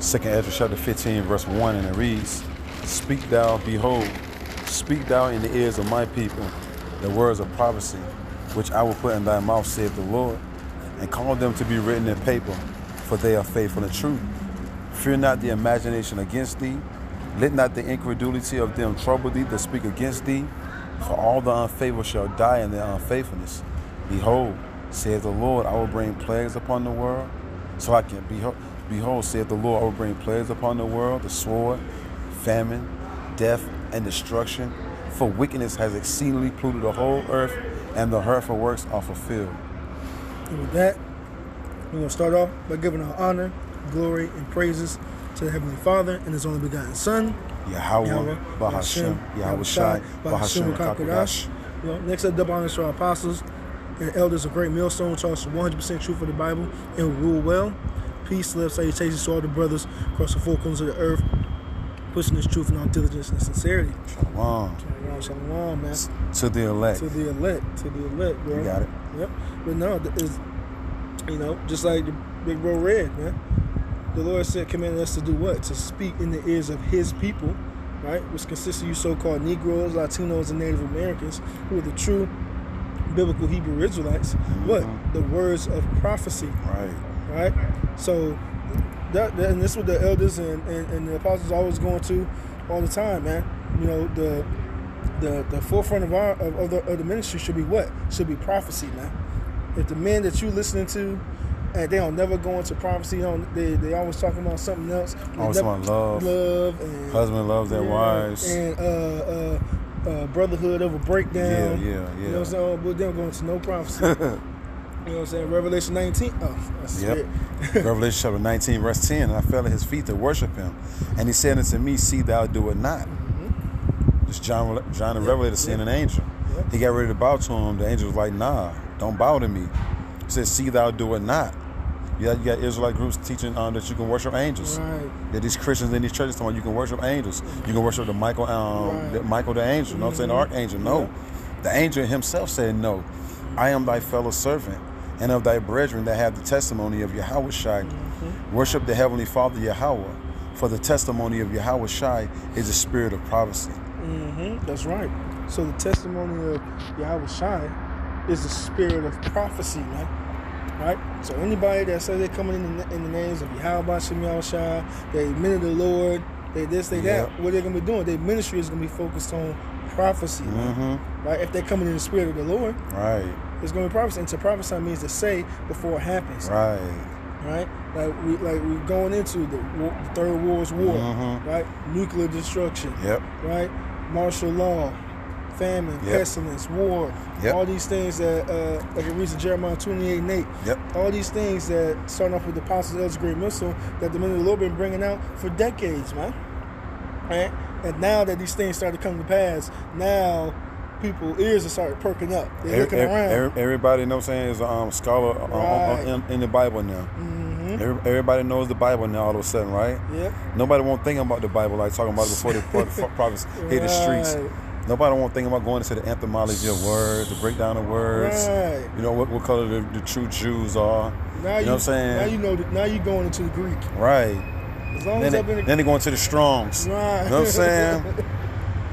2nd Ezra chapter 15, verse 1, and it reads, Speak thou, behold, speak thou in the ears of my people the words of prophecy, which I will put in thy mouth, saith the Lord, and call them to be written in paper, for they are faithful and true. Fear not the imagination against thee. Let not the incredulity of them trouble thee that speak against thee. For all the unfaithful shall die in their unfaithfulness. Behold, saith the Lord, I will bring plagues upon the world. So I can behold, saith the Lord, I will bring plagues upon the world, the sword, famine, death, and destruction. For wickedness has exceedingly polluted the whole earth, and the hurtful works are fulfilled. And with that, we're going to start off by giving our honor, glory, and praises to the Heavenly Father and His only begotten Son, Yahweh, Bahashem, Yahweh Shai, Bahashem, Kakadash. Next up, double honors to our apostles and elders of Great Millstone, who taught us 100% truth of the Bible and who rule well. Peace, love, salutations to all the brothers across the four corners of the earth, pushing this truth in all diligence and sincerity. Shalom. Shalom, shalom, man. To the elect. To the elect, bro. You got it. Yep. But no, it's, just like the big bro read, man. The Lord said, commanded us to do what? To speak in the ears of His people, right? Which consists of you so-called Negroes, Latinos, and Native Americans, who are the true biblical Hebrew Israelites. Mm-hmm. What? The words of prophecy. Right? So, and this is what the elders and the apostles are always going to all the time, man. The forefront of the ministry should be what? Should be prophecy, man. If the men that you listening to, and they don't never go into prophecy, they always talking about something else. Always about love, and husband loves their wives, and brotherhood over breakdown. Yeah. You know what I'm saying? But they don't go into no prophecy. You know what I'm saying? Revelation 19. Oh, that's it. Revelation chapter 19, verse 10. And I fell at His feet to worship Him, and He said unto me, See thou do it not. This John the Revelator seeing an angel. He got ready to bow to him. The angel was like, Nah, don't bow to me. He said, See thou do it not. You got Israelite groups teaching that you can worship angels. Right. That these Christians in these churches talking you can worship angels. You can worship the Michael the angel. You know what I'm saying? The archangel. No. The angel himself said, No. I am thy fellow servant and of thy brethren that have the testimony of Yahweh Shai. Worship the Heavenly Father Yahweh, for the testimony of Yahweh Shai is the spirit of prophecy. That's right. So the testimony of Yahweh Shai is the spirit of prophecy, man. Right? So anybody that says they're coming in the names of Yahweh Shai, they minute the Lord, they this, they that, what they're going to be doing? Their ministry is going to be focused on prophecy, right? If they're coming in the spirit of the Lord, right, it's going to be prophecy. And to prophesy means to say before it happens, right? Like we going into the Third World War, right? Nuclear destruction, right? Martial law, famine, pestilence, war, all these things that, like it reads in Jeremiah 28:8, all these things that start off with the apostles, elders, great missile, that the men of the Lord been bringing out for decades, man. Right? And now that these things start to come to pass, now people's ears are starting perking up. They're looking around. Everybody, you know what I'm saying, is a scholar in the Bible now. Everybody knows the Bible now all of a sudden, right? Nobody won't think about the Bible like talking about it before the prophets hit the streets. Nobody won't think about going into the etymology of words, the breakdown of words. You know what color the true Jews are. Now you know what I'm saying? Now you're going into the Greek. Right. As long then they're going to the Strongs. Right. You know what I'm saying?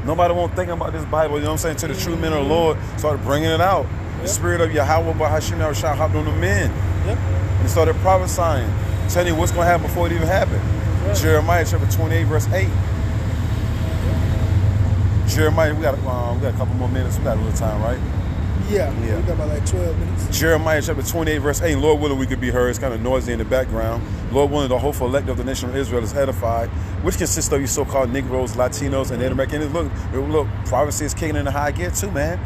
Nobody won't think about this Bible, you know what I'm saying? To the true men of the Lord, started bringing it out. The spirit of Yahweh Bahashem Yahweh Shai hopped on the men. And started prophesying, telling you what's going to happen before it even happened. Jeremiah chapter 28, verse 8. Jeremiah, we got a couple more minutes. We got a little time, right? Yeah. We got about like 12 minutes. Jeremiah chapter 28, verse 8. Lord willing, we could be heard. It's kind of noisy in the background. Lord willing, the hopeful elect of the nation of Israel is edified, which consists of you so-called Negroes, Latinos, and Native Americans. Look, prophecy is kicking in the high gear too, man.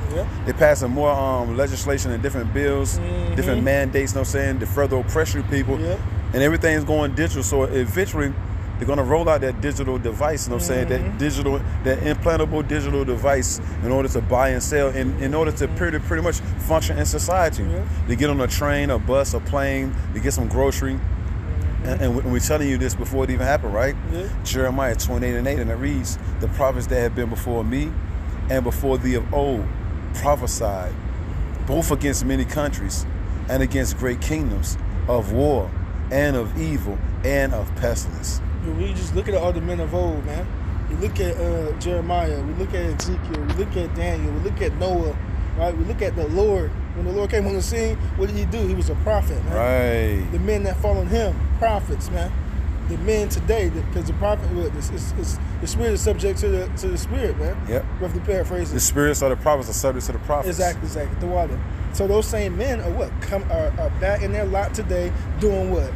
They're passing more legislation and different bills, different mandates, you know what I'm saying, to further oppress you people. And everything's going digital, so eventually they're going to roll out that digital device, you know what I'm saying, that implantable digital device in order to buy and sell, in order to pretty much function in society. They get on a train, a bus, a plane, they get some grocery. And we're telling you this before it even happened, right? Jeremiah 28:8, and it reads, the prophets that have been before me and before thee of old prophesied, both against many countries and against great kingdoms, of war and of evil and of pestilence. We just look at all the men of old, man. We look at Jeremiah. We look at Ezekiel. We look at Daniel. We look at Noah. Right? We look at the Lord. When the Lord came on the scene, what did he do? He was a prophet, man. Right. The men that followed him, prophets, man. The men today, because the prophet, the spirit is subject to the spirit, man. Yep. Roughly paraphrasing. The spirits of the prophets are subject to the prophets. Exactly. The water. So those same men are what? Are back in their lot today doing what?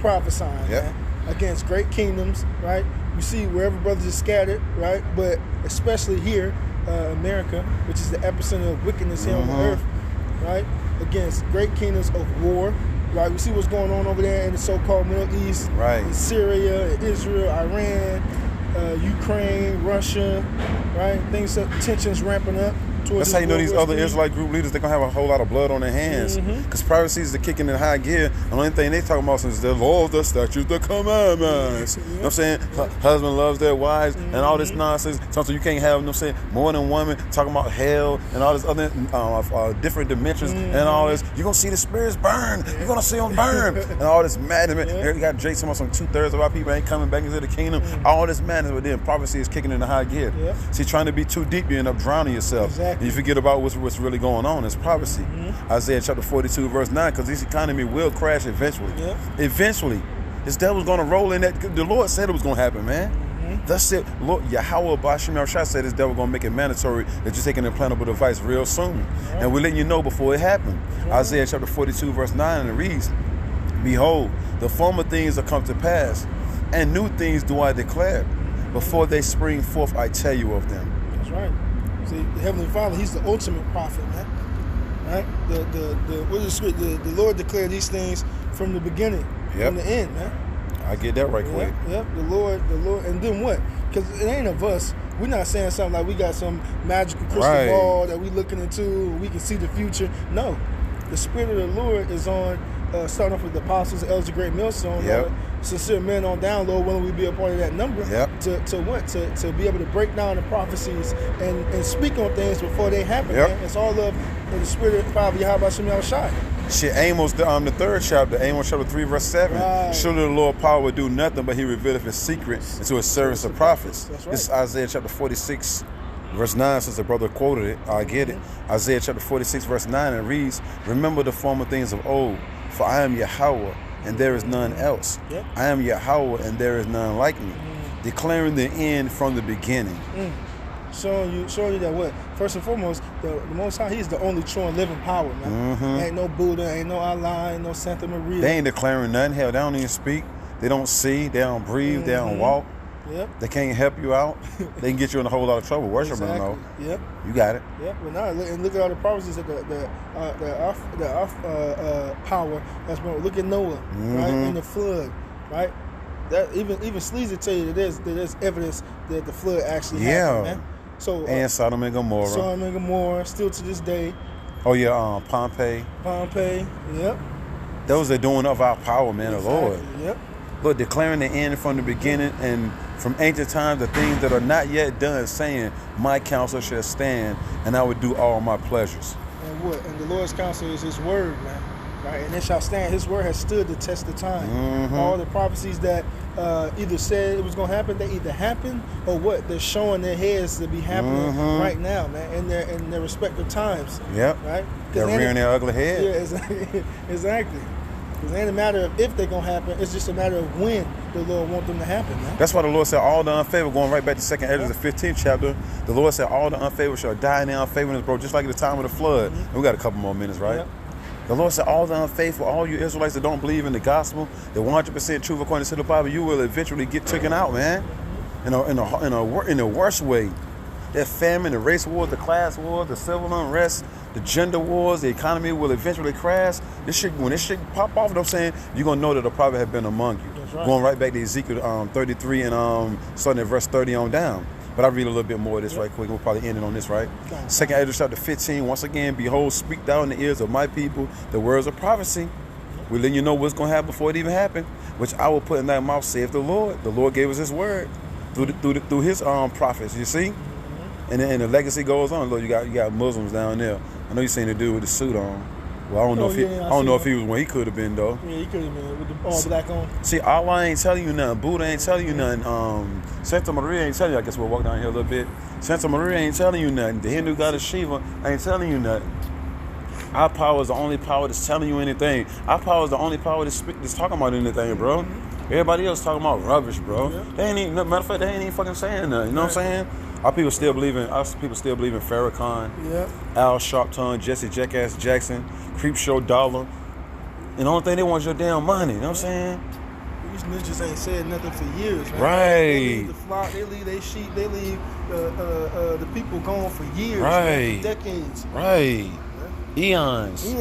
Prophesying, man. Against great kingdoms, right? You see wherever brothers are scattered, right? But especially here, America, which is the epicenter of wickedness here on the earth, right? Against great kingdoms of war, right? We see what's going on over there in the so-called Middle East, right? In Syria, Israel, Iran, Ukraine, Russia, right? Tensions ramping up. That's how you know these other Israelite group leaders, they're going to have a whole lot of blood on their hands. Because prophecy is kicking in high gear. The only thing they talking about is the laws, the statutes, the commandments. You know what I'm saying? Husband loves their wives and all this nonsense. So you can't have, you know what I'm saying, more than one woman talking about hell and all this other different dimensions and all this. You're going to see the spirits burn. You're going to see them burn. And all this madness. You got Jay talking about some 2/3 of our people ain't coming back into the kingdom. All this madness, but then prophecy is kicking in the high gear. See, trying to be too deep, you end up drowning yourself. Exactly. And you forget about what's really going on. It's prophecy. Isaiah chapter 42 verse 9, because this economy will crash eventually. Eventually. This devil's going to roll in that. The Lord said it was going to happen, man. That's it. Lord, Yahweh Bashim Shah said this devil going to make it mandatory that you're taking an implantable device real soon. And we're letting you know before it happened. Isaiah chapter 42 verse 9, and it reads, Behold, the former things are come to pass, and new things do I declare. Before they spring forth, I tell you of them. That's right. See, the Heavenly Father, He's the ultimate prophet, man. Right? The Lord declared these things from the beginning, from the end, man. I get that right quick. Yep. The Lord, and then what? Because it ain't of us. We're not saying something like we got some magical crystal ball that we looking into, we can see the future. No. The Spirit of the Lord is on, starting off with the apostles, elders, great millstone, sincere men on down, Lord, willing we be a part of that number. To what? To be able to break down the prophecies and speak on things before they happen. Man. It's all of the Spirit of Yahweh Shem Shai. Shit, Amos, the 3rd chapter, Amos chapter 3, verse 7. Surely the Lord power will do nothing, but He revealeth His secret into His servants of prophets. This is Isaiah chapter 46. Verse 9, since the brother quoted it, I get it. Isaiah chapter 46, verse 9, and it reads, Remember the former things of old, for I am Yahweh, and there is none else. I am Yahweh, and there is none like me, declaring the end from the beginning. Showing you that what? First and foremost, the Most High, He's the only true and living power, man. Ain't no Buddha, ain't no Allah, ain't no Santa Maria. They ain't declaring nothing. Hell, they don't even speak. They don't see. They don't breathe. They don't walk. They can't help you out. They can get you in a whole lot of trouble worshiping them, though. You got it. Well, now and look at all the prophecies that the power that's been. Look at Noah, right, in the flood, right. That even Sleazy tell you that there's evidence that the flood actually happened, man. So and Sodom and Gomorrah. Still to this day. Oh yeah, Pompeii. Those are doing of our power, man, the Lord. But declaring the end from the beginning, and from ancient times, the things that are not yet done, saying, my counsel shall stand, and I will do all my pleasures. And what? And the Lord's counsel is His word, man. Right? And it shall stand. His word has stood the test of time. All the prophecies that either said it was going to happen, they either happened, or what? They're showing their heads to be happening right now, man, in their respective times. Right? They're rearing their ugly head. Exactly. Because it ain't a matter of if they're going to happen, it's just a matter of when the Lord wants them to happen, man. That's why the Lord said all the unfaithful, going right back to 2nd Ezra, the 15th chapter, the Lord said all the unfaithful shall die in their unfaithfulness, bro, just like at the time of the flood. And we got a couple more minutes, right? The Lord said all the unfaithful, all you Israelites that don't believe in the gospel, the 100% truth according to the Bible, you will eventually get taken out, man, in a worse way. That famine, the race wars, the class wars, the civil unrest, the gender wars, the economy will eventually crash. When this shit pop off, I'm saying, you're going to know that the prophet had been among you. Going right back to Ezekiel 33 and starting at verse 30 on down. But I'll read a little bit more of this right quick. We'll probably end it on this, right? 2nd Ezra chapter 15, once again, behold, speak thou in the ears of my people the words of prophecy. We're letting you know what's going to happen before it even happened, which I will put in thy mouth, saith the Lord. The Lord gave us His word through His prophets, you see? And the legacy goes on. Look, you got Muslims down there. I know you seen the dude with the suit on. Well, I don't know if he. I don't know if he was when he could have been though. Yeah, he could have been with the all black on. See, Allah ain't telling you nothing. Buddha ain't telling you nothing. Santa Maria ain't telling you. I guess we'll walk down here a little bit. Santa Maria ain't telling you nothing. The Hindu goddess Shiva ain't telling you nothing. Our power is the only power that's telling you anything. Our power is the only power that's talking about anything, bro. Everybody else talking about rubbish, bro. They ain't even, matter of fact, they ain't even fucking saying nothing. You know what I'm saying? Our people still believe in Farrakhan, Al Sharpton, Jesse Jackass Jackson, Creepshow Dollar. And the only thing they want is your damn money. You know what I'm saying? These ninjas ain't said nothing for years, man. Right. They leave the flock, they leave their sheep, they leave the people gone for years, man, for decades. Right. Eons.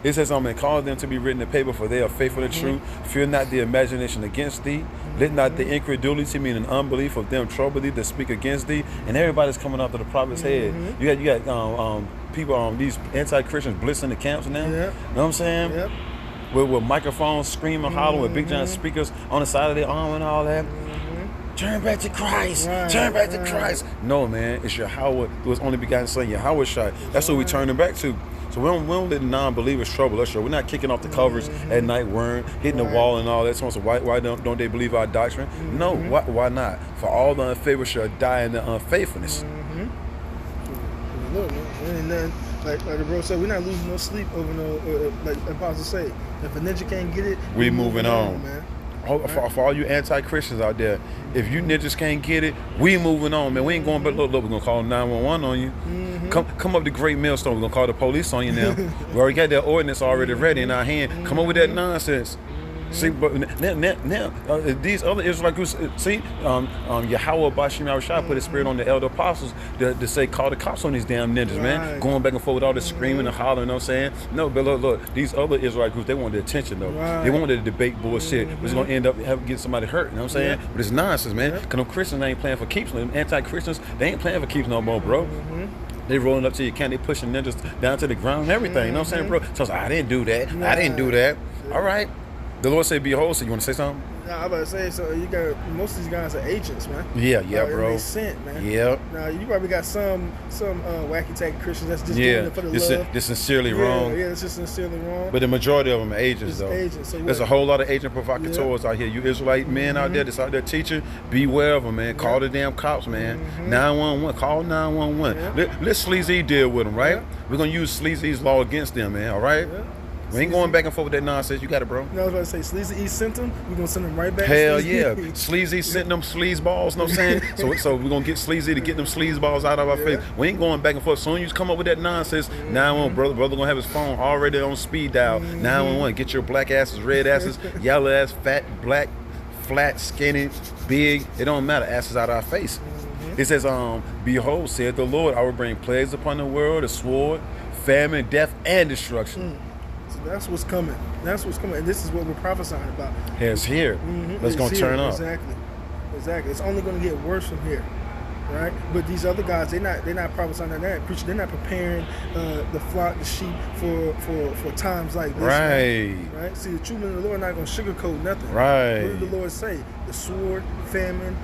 It says, call them to be written in paper, for they are faithful and true. Fear not the imagination against thee. Let not the incredulity, meaning unbelief of them, trouble thee that speak against thee. And everybody's coming out to the prophet's head. You got people, these anti-Christians blitzing the camps now. You know what I'm saying? Yep. With microphones screaming, hollering, with big giant speakers on the side of their arm and all that. Turn back to Christ. Turn back to Christ. No, man, it's Yahweh, who was only begotten son, Yahweh Shai. That's what we're turning back to. So we don't let non-believers trouble us. We're not kicking off the covers at night, hitting the wall and all that. So why don't they believe our doctrine? No, why not? For all the unfaithful shall die in the unfaithfulness. Look, man, like the bro said, we're not losing no sleep over no, like Apostle say, if a ninja can't get it, we moving on, man. For all you anti-Christians out there, if you ninjas can't get it, we moving on, man. We ain't going back. Look, we're gonna call 911 on you. Come up to Great Millstone. We're gonna call the police on you now. We already got that ordinance already ready in our hand. Come up with that nonsense. See, but now these other Israelite groups, see, Yahweh Bashim Yahushua put his spirit on the elder apostles to say, call the cops on these damn ninjas, man. Going back and forth with all this screaming and hollering, you know what I'm saying? No, but look, these other Israelite groups, they want the attention, though. They want the debate bullshit, which is going to end up getting somebody hurt, you know what I'm saying? But it's nonsense, man. Because them Christians ain't playing for keeps. Them anti-Christians, they ain't playing for keeps no more, bro. They rolling up to your camp, they pushing ninjas down to the ground and everything, you know what I'm saying, bro? So I didn't do that. I didn't do that. All right. The Lord said, behold, so you want to say something? Nah, I'm about to say, so you got, most of these guys are agents, man. Yeah, bro. They sent, man. Yep. Now, you probably got some wacky tacky Christians that's just doing it for the love. Just sincerely wrong. Yeah, it's just sincerely wrong. But the majority of them are agents, though. Agents. So there's a whole lot of agent provocateurs out here. You Israelite men out there that's out there teaching, beware of them, man. Call the damn cops, man. 911. Call 911. Let Sleazy deal with them, right? We're going to use Sleazy's law against them, man, all right? We ain't going back and forth with that nonsense. You got it, bro. No, I was about to say, Sleazy sent them. We're going to send them right back. Hell yeah. Sleazy sent them sleaze balls, know what I'm saying? So we're going to get Sleazy to get them sleaze balls out of our face. We ain't going back and forth. As soon as you come up with that nonsense, 911, brother going to have his phone already on speed dial. 911, get your black asses, red asses, yellow ass, fat, black, flat, skinny, big. It don't matter. Asses out of our face. It says, behold, saith the Lord, I will bring plagues upon the world, a sword, famine, death, and destruction. That's what's coming. That's what's coming. And this is what we're prophesying about. It's here. It's going to turn up. Exactly. It's only going to get worse from here. Right? But these other guys, they're not prophesying that. Preaching, they're not preparing the flock, the sheep for times like this. Right? See, the true men of the Lord are not going to sugarcoat nothing. Right. What did the Lord say? The sword, famine,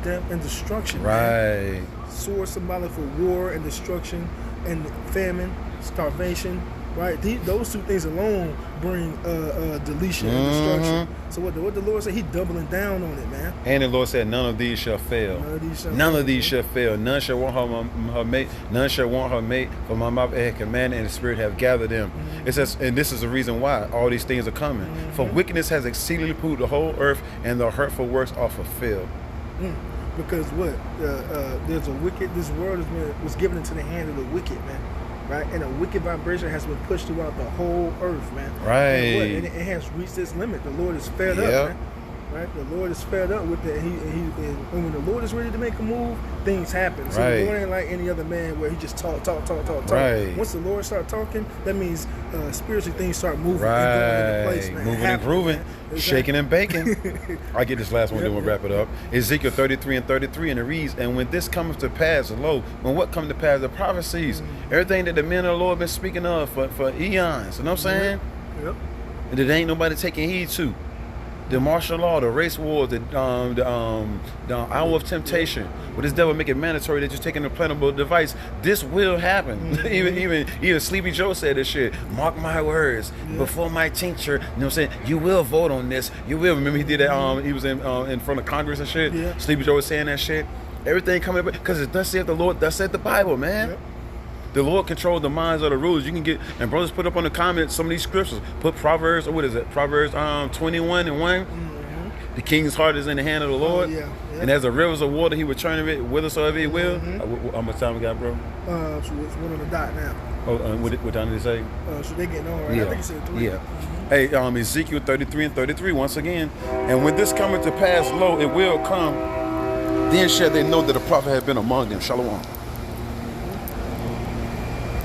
death, and destruction. Right. Man. Sword symbolic for war and destruction, and famine, starvation. Right, those two things alone bring deletion and destruction. So what the Lord said, He doubling down on it, man. And the Lord said, none of these shall fail. None of these shall fail. None shall want her mate. None shall want her mate. For my mouth had commanded, and the Spirit have gathered them. It says, and this is the reason why all these things are coming. For wickedness has exceedingly polluted the whole earth, and the hurtful works are fulfilled. Because what? There's a wicked. This world was given into the hand of the wicked, man. Right, and a wicked vibration has been pushed throughout the whole earth, man. Right, and it has reached its limit. The Lord is fed up, man. Right, the Lord is fed up with that. And when the Lord is ready to make a move, things happen. So the Lord ain't like any other man where he just talk. Right. Once the Lord start talking, that means spiritually things start moving. Right, and going into place, man. Moving and grooving, shaking and baking. I get this last one, then we'll wrap it up. Ezekiel 33 and 33, and it reads, and when this comes to pass, lo, when what comes to pass, the prophecies, everything that the men of the Lord been speaking of for eons, you know what I'm saying? Yep. And there ain't nobody taking heed to. The martial law, the race wars, the hour of temptation, with this devil make it mandatory that you're taking a implantable device. This will happen. Even Sleepy Joe said this shit. Mark my words. Before my tincture, you know what I'm saying? You will vote on this. You will. Remember he did that. He was in front of Congress and shit. Yeah. Sleepy Joe was saying that shit. Everything coming up because it does say the Lord. Thus said the Bible, man. Yep. The Lord controls the minds of the rulers. You can get, and brothers put up on the comments some of these scriptures. Put Proverbs, or what is it? Proverbs 21:1. The king's heart is in the hand of the Lord. And as the rivers of water, he will turn it whithersoever he will. How much time we got, bro? So it's 1 on the dot now. Oh, what time did it say? So they getting on, right? I think it said 3. Hey, Ezekiel 33:33 once again. And when this cometh to pass, lo, it will come. Then shall they know that a prophet had been among them. Shalom.